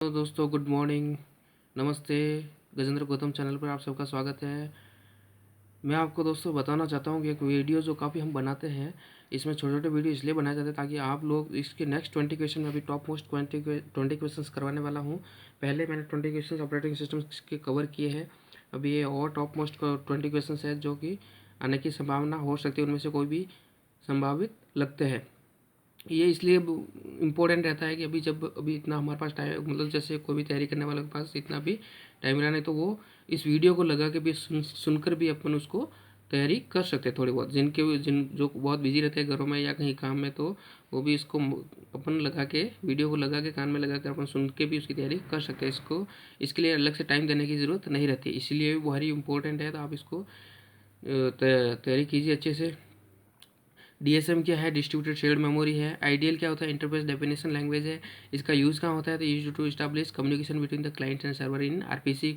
Hello दोस्तों, good morning, नमस्ते। Gajendra Gautam channel पर आप सबका स्वागत है। मैं आपको दोस्तों बताना चाहता हूँ कि एक वीडियो जो काफ़ी हम बनाते हैं, इसमें छोटे छोटे वीडियो इसलिए बनाए जाते हैं ताकि आप लोग इसके नेक्स्ट 20 क्वेश्चन में अभी टॉप मोस्ट 20 क्वेश्चन करवाने वाला हूँ। पहले मैंने 20 क्वेश्चन ऑपरेटिंग सिस्टम के कवर किए हैं। अभी ये और टॉप मोस्ट 20 क्वेश्चन है जो कि आने की संभावना हो सकती है, उनमें से कोई भी संभावित लगते हैं। ये इसलिए इम्पोर्टेंट रहता है कि अभी इतना हमारे पास टाइम, मतलब जैसे कोई भी तैयारी करने वाले के पास इतना भी टाइम रहा नहीं, तो वो इस वीडियो को लगा के भी सुनकर भी अपन उसको तैयारी कर सकते हैं। थोड़ी बहुत जिन जो बहुत बिजी रहते हैं घरों में या कहीं काम में, तो वो भी इसको अपन लगा के, वीडियो को लगा के कान में लगा कर अपन सुन के भी उसकी तैयारी कर सकते हैं। इसके लिए अलग से टाइम देने की ज़रूरत नहीं रहती, इसलिए भी बहुत ही इंपॉर्टेंट है। तो आप इसको तैयारी कीजिए अच्छे से। डीएसएम क्या है? डिस्ट्रीब्यूटेड शेयर्ड मेमोरी है। आईडीएल क्या होता है? इंटरप्रेस डेफिनेशन लैंग्वेज है। इसका यूज़ कहाँ होता है? तो use to establish communication between the client and server in RPC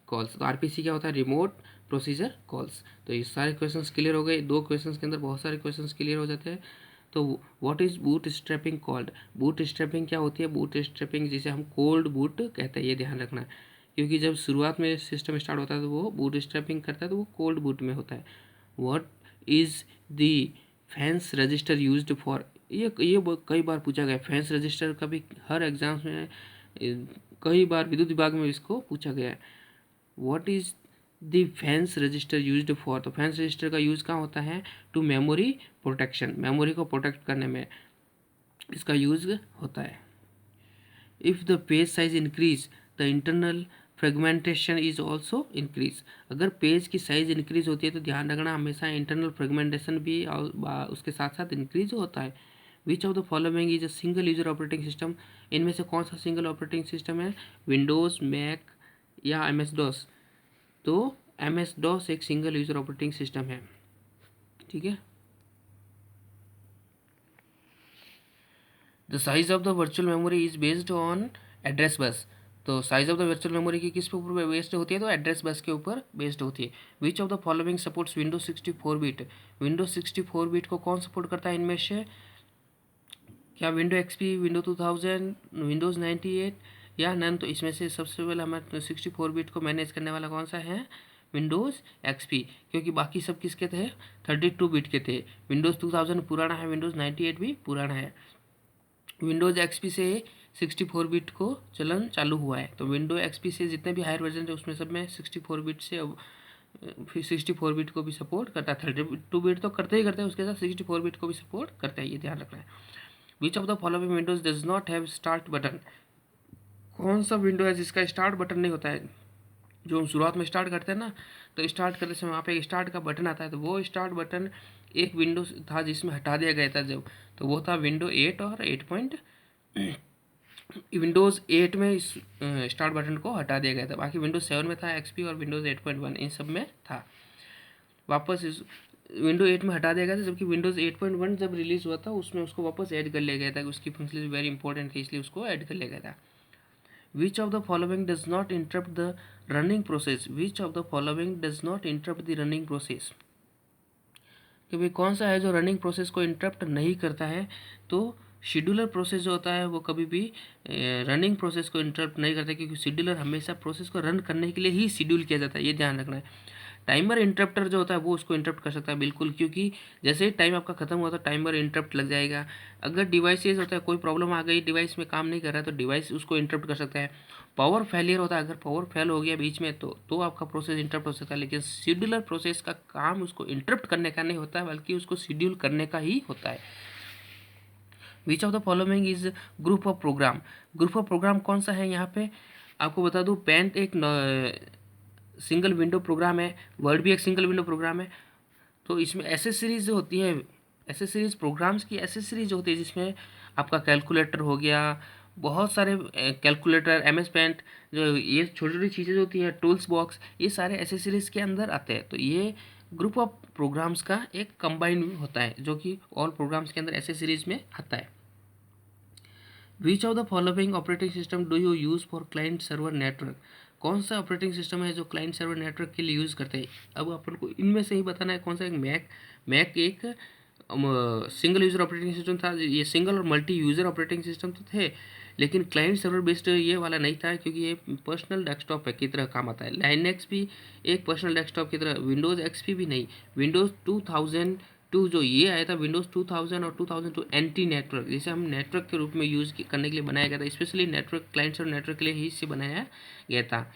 calls. तो आरपीसी क्या होता है? Remote procedure calls. तो ये सारे क्वेश्चंस क्लियर हो गए। 2 क्वेश्चंस के अंदर बहुत सारे क्वेश्चंस क्लियर हो जाते हैं। तो what is boot strapping called? Boot strapping क्या होती है? बूट स्ट्रैपिंग जिसे हम कोल्ड बूट कहते हैं, ये ध्यान रखना है, क्योंकि जब शुरुआत में सिस्टम स्टार्ट होता है तो वो बूट स्ट्रैपिंग करता है, तो वो कोल्ड बूट में होता है। What is the fans register used for? ये कई बार पूछा गया। फैंस रजिस्टर का भी हर एग्जाम्स में कई बार विद्युत विभाग में इसको पूछा गया है। What is the fans register used for? तो फैंस रजिस्टर का यूज़ कहाँ होता है? टू मेमोरी प्रोटेक्शन, मेमोरी को प्रोटेक्ट करने में इसका यूज़ होता है। If the page size increase the internal fragmentation is also increase. अगर पेज की साइज इंक्रीज होती है तो ध्यान रखना हमेशा इंटरनल फ्रेगमेंटेशन भी उसके साथ साथ इंक्रीज होता है। Which of the following is a single user operating system? इनमें से कौन सा सिंगल ऑपरेटिंग सिस्टम है? विंडोज़, मैक या एम एस डॉस? तो एम एस डॉस एक सिंगल यूजर ऑपरेटिंग सिस्टम है। ठीक है। The size of the virtual memory is based on address bus. तो size of the virtual memory की किस पे ऊपर बेस्ड होती है? तो एड्रेस बस के ऊपर बेस्ड होती है। Which of the following supports Windows 64 bit? Windows 64 bit को कौन सपोर्ट करता है इनमें से? क्या विंडो एक्सपी, विंडो 2000, विंडोज़ 98 या नन? तो इसमें से सबसे पहले हमारे 64 बिट को मैनेज करने वाला कौन सा है? विंडोज़ एक्सपी, क्योंकि बाकी सब किसके थे? 32 बिट के थे। विंडोज़ 2000 पुराना है, विंडोज़ 98 भी पुराना है। विंडोज़ एक्सपी से 64 बिट को चलन चालू हुआ है। तो विंडो एक्सपी से जितने भी हायर वर्जन थे उसमें सब में 64 बिट से अब फिर 64 बिट को भी सपोर्ट करता है। 32 बिट तो करते ही करते हैं, उसके साथ 64 बिट को भी सपोर्ट करता है, ये ध्यान रखना है। Which of the following Windows does not have start button? कौन सा विंडो है जिसका स्टार्ट बटन नहीं होता है? जो हम शुरुआत में स्टार्ट करते हैं ना, तो स्टार्ट करते समय वहाँ पे एक स्टार्ट का बटन आता है, तो वो स्टार्ट बटन एक विंडो था जिसमें हटा दिया गया था जब, तो वो था विंडो 8 और 8 पॉइंट विंडोज़ 8 में इस स्टार्ट बटन को हटा दिया गया था। बाकी विंडोज़ 7 में था एक्सपी और विंडोज़ 8.1 इन सब में था। वापस इस विंडो 8 में हटा दिया गया था, जबकि विंडोज़ 8.1 जब रिलीज़ हुआ था उसमें उसको वापस ऐड कर लिया गया था। उसकी फंक्शनलिटी वेरी इंपॉर्टेंट थी, इसलिए उसको ऐड कर लिया गया था। विच of the following does not interrupt the running process? Which of the following does not interrupt the running process? कि भाई कौन सा है जो रनिंग प्रोसेस को इंटरप्ट नहीं करता है? तो शेड्यूलर प्रोसेस जो होता है वो कभी भी रनिंग प्रोसेस को इंटरप्ट नहीं करता, क्योंकि शेड्यूलर हमेशा प्रोसेस को रन करने के लिए ही शेड्यूल किया जाता है, ये ध्यान रखना है। टाइमर इंटरप्टर जो होता है वो उसको इंटरप्ट कर सकता है बिल्कुल, क्योंकि जैसे ही टाइम आपका खत्म हुआ तो टाइमर इंटरप्ट लग जाएगा। अगर डिवाइसेज होता है, कोई प्रॉब्लम आ गई, डिवाइस में काम नहीं कर रहा है, तो डिवाइस उसको इंटरप्ट कर सकता है। पावर फेलियर होता है, अगर पावर फेल हो गया बीच में तो आपका प्रोसेस इंटरप्ट हो सकता है। लेकिन शेड्यूलर प्रोसेस का काम उसको इंटरप्ट करने का नहीं होता है, बल्कि उसको शेड्यूल करने का ही होता है। Which of the following is group of program? Group of program कौन सा है यहाँ पे? आपको बता दूँ, पेंट एक सिंगल विंडो प्रोग्राम है, वर्ड भी एक सिंगल विंडो प्रोग्राम है। तो इसमें एसेसरीज जो होती है, एसेसरीज प्रोग्राम्स की एसेसरीज जो होती है, जिसमें आपका कैलकुलेटर हो गया, बहुत सारे कैलकुलेटर, एम एस पेंट, जो ये छोटी छोटी चीज़ें जो होती है, टूल्स बॉक्स, ये सारे एसेसरीज के अंदर आते हैं। तो ये ग्रुप ऑफ प्रोग्राम्स का एक कंबाइन होता है, जो कि ऑल प्रोग्राम्स के अंदर एसेसरीज में आता है। Which of the following operating system do you use for client server network? कौन सा ऑपरेटिंग सिस्टम है जो क्लाइंट सर्वर नेटवर्क के लिए यूज़ करते हैं? अब अपन को इनमें से ही बताना है कौन सा। एक मैक एक सिंगल यूज़र ऑपरेटिंग सिस्टम था। ये सिंगल और मल्टी यूज़र ऑपरेटिंग सिस्टम तो थे, लेकिन क्लाइंट सर्वर बेस्ड ये वाला नहीं था, क्योंकि ये पर्सनल डेस्कटॉप की तरह काम आता है। लाइनक्स भी एक पर्सनल डेस्कटॉप की तरह, विंडोज़ एक्सपी भी नहीं। विंडोज़ 2002 जो ये आया था, विंडोज़ 2000 और 2002 एंटी नेटवर्क, जिसे हम नेटवर्क के रूप में यूज़ करने के लिए बनाया गया था, स्पेशली नेटवर्क क्लाइंट्स और नेटवर्क के लिए ही इसे बनाया गया था।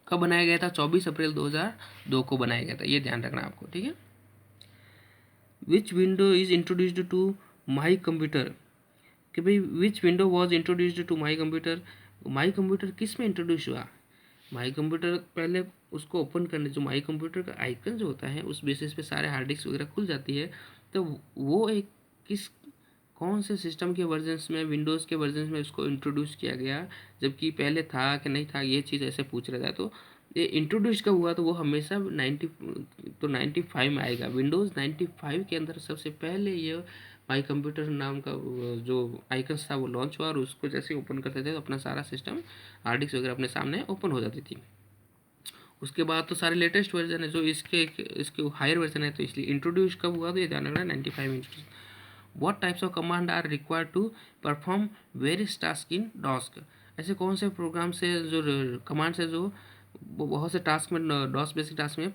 कब बनाया गया था? 24 अप्रैल 2002 को बनाया गया था, ये ध्यान रखना आपको, ठीक है। Which window is introduced to my computer, कि भाई which window was introduced to my computer, my computer किस में इंट्रोड्यूस हुआ? माई कंप्यूटर पहले उसको ओपन करने, जो माई कंप्यूटर का आइकन जो होता है उस बेसिस पे सारे हार्ड डिस्क वगैरह खुल जाती है। तो वो एक कौन से सिस्टम के वर्जन्स में, विंडोज़ के वर्जन्स में उसको इंट्रोड्यूस किया गया, जबकि पहले था कि नहीं था, ये चीज़ ऐसे पूछ रहा था। तो ये इंट्रोड्यूस कब हुआ? तो वो हमेशा 95 में आएगा। विंडोज़ 95 के अंदर सबसे पहले ये माई कंप्यूटर नाम का जो आइकन्स था वो लॉन्च हुआ, और उसको जैसे ओपन करते थे तो अपना सारा सिस्टम हार्ड डिस्क वगैरह अपने सामने ओपन हो जाती थी। उसके बाद तो सारे लेटेस्ट वर्जन है, जो इसके हायर वर्जन है, तो इसलिए इंट्रोड्यूस कब हुआ? तो ये ध्यान रखना 95 में। What types of command are required to perform various tasks in DOS? ऐसे कौन से प्रोग्राम से जो कमांड्स है जो बहुत से टास्क में, डॉस बेसिक टास्क में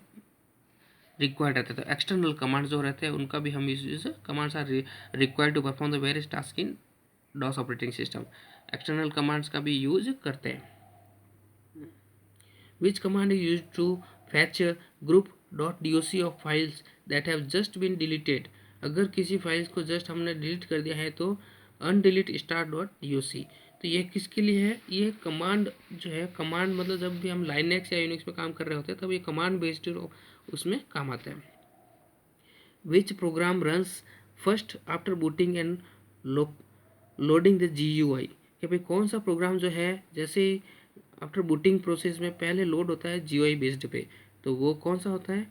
रिक्वायर्ड रहते हैं। तो एक्सटर्नल कमांड्स जो रहते हैं उनका भी हम use, commands are required to perform the various task in DOS operating system. External commands का भी यूज करते हैं। Which command is used to fetch a group.doc of files that have just been deleted? अगर किसी files को just हमने delete कर दिया है तो undelete star.doc। तो ये किसके लिए है? ये कमांड जो है, कमांड मतलब जब भी हम लाइनक्स या यूनिक्स में काम कर रहे होते हैं तब ये कमांड बेस्ड उसमें काम आता है। Which program runs first after booting and loading the GUI? कि भाई कौन सा प्रोग्राम जो है जैसे आफ्टर बूटिंग प्रोसेस में पहले लोड होता है GUI बेस्ड पे, तो वो कौन सा होता है?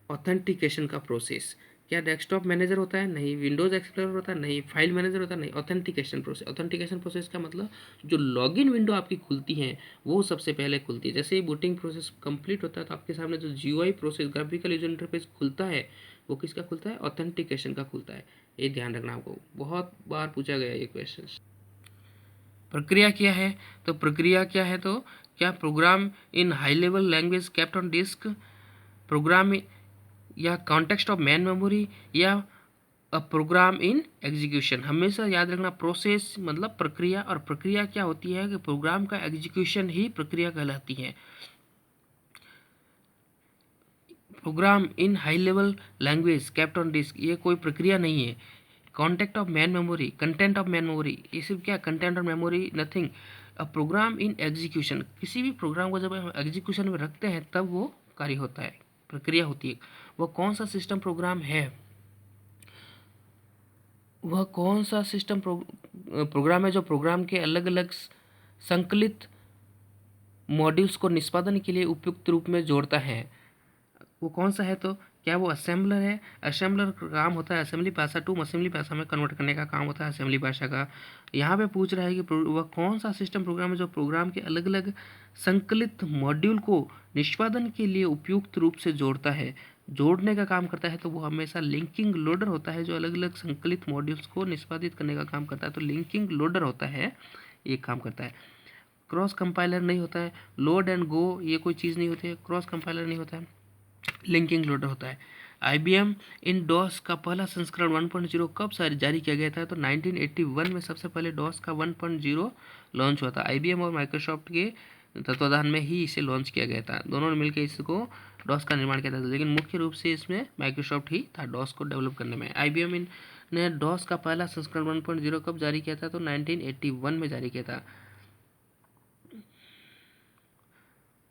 ऑथेंटिकेशन का प्रोसेस। क्या डेस्कटॉप मैनेजर होता है? नहीं। विंडोज एक्सप्लोरर होता है? नहीं। फाइल मैनेजर होता है? नहीं। Authentication process. ऑथेंटिकेशन प्रोसेस का मतलब जो लॉगिन विंडो आपकी खुलती है वो सबसे पहले खुलती है। जैसे ही बूटिंग प्रोसेस कंप्लीट होता है तो आपके सामने जो GUI process, graphical user interface खुलता है, वो किसका खुलता है? ऑथेंटिकेशन का खुलता है। ये ध्यान रखना आपको, बहुत बार पूछा गया ये क्वेश्चन। प्रक्रिया क्या है? तो प्रक्रिया क्या है? तो क्या program in high level language kept on disk, program या कॉन्टेक्स्ट ऑफ मेन मेमोरी, या अ प्रोग्राम इन एग्जीक्यूशन। हमेशा याद रखना प्रोसेस मतलब प्रक्रिया, और प्रक्रिया क्या होती है कि प्रोग्राम का एग्जीक्यूशन ही प्रक्रिया कहलाती है। Program in high level language kept on disk, ये कोई प्रक्रिया नहीं है। Contact of main memory, content of main memory, ये सिर्फ क्या? Content of memory, nothing. A program in execution, किसी भी प्रोग्राम को जब हम एग्जीक्यूशन में रखते हैं तब वो कार्य होता है, प्रक्रिया होती है। वह कौन सा सिस्टम प्रोग्राम है? वह कौन सा सिस्टम प्रोग्राम है जो प्रोग्राम के अलग अलग संकलित मॉड्यूल्स को निष्पादन के लिए उपयुक्त रूप में जोड़ता है? वो कौन सा है? तो क्या वो असेंबलर है? असेंबलर का काम होता है असेंबली भाषा टू असेंबली भाषा में कन्वर्ट करने का काम होता है असेंबली भाषा का। यहाँ पे पूछ रहा है कि वह कौन सा सिस्टम प्रोग्राम है जो प्रोग्राम के अलग अलग संकलित मॉड्यूल को निष्पादन के लिए उपयुक्त रूप से जोड़ता है, जोड़ने का काम करता है। तो वो हमेशा लिंकिंग लोडर होता है, जो अलग अलग संकलित मॉड्यूल्स को निष्पादित करने का काम करता है। तो लिंकिंग लोडर होता है, ये काम करता है। क्रॉस कंपाइलर नहीं होता है। लोड एंड गो ये कोई चीज़ नहीं होती है, क्रॉस कंपाइलर नहीं होता है, लिंकिंग लोडर होता है। IBM इन डॉस का पहला संस्करण 1.0 कब जारी किया गया था? तो 1981 में सबसे पहले डॉस का 1.0 लॉन्च हुआ था। IBM और माइक्रोसॉफ्ट के तत्वाधान में ही इसे लॉन्च किया गया था, दोनों ने मिलकर इसको डॉस का निर्माण किया था, लेकिन मुख्य रूप से इसमें माइक्रोसॉफ्ट ही था डॉस को डेवलप करने में। IBM ने डॉस का पहला संस्करण 1.0 कब जारी किया था? तो 1981 में जारी किया था।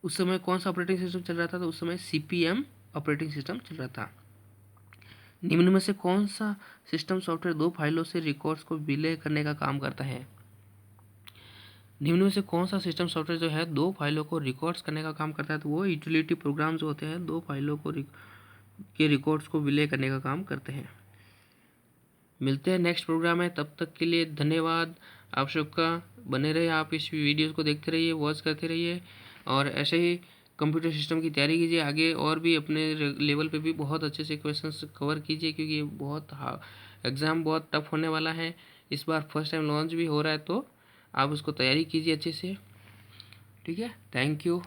उस समय कौन सा ऑपरेटिंग सिस्टम चल रहा था? तो उस समय CP/M ऑपरेटिंग सिस्टम चल रहा था। निम्न में से कौन सा सिस्टम सॉफ्टवेयर दो फाइलों से रिकॉर्ड्स को विलय करने का काम करता है? निम्न में से कौन सा सिस्टम सॉफ्टवेयर जो है दो फाइलों को रिकॉर्ड्स करने का काम करता है? तो वो यूटिलिटी प्रोग्राम जो होते हैं दो फाइलों को के रिकॉर्ड्स को विलय करने का काम करते हैं। मिलते हैं नेक्स्ट प्रोग्राम में, तब तक के लिए धन्यवाद आप सबका। बने रहिए, आप इस वीडियोज़ को देखते रहिए, वॉच करते रहिए, और ऐसे ही कंप्यूटर सिस्टम की तैयारी कीजिए आगे, और भी अपने लेवल पे भी बहुत अच्छे से क्वेश्चंस कवर कीजिए, क्योंकि ये बहुत एग्ज़ाम बहुत टफ होने वाला है। इस बार फर्स्ट टाइम लॉन्च भी हो रहा है, तो आप उसको तैयारी कीजिए अच्छे से। ठीक है, थैंक यू।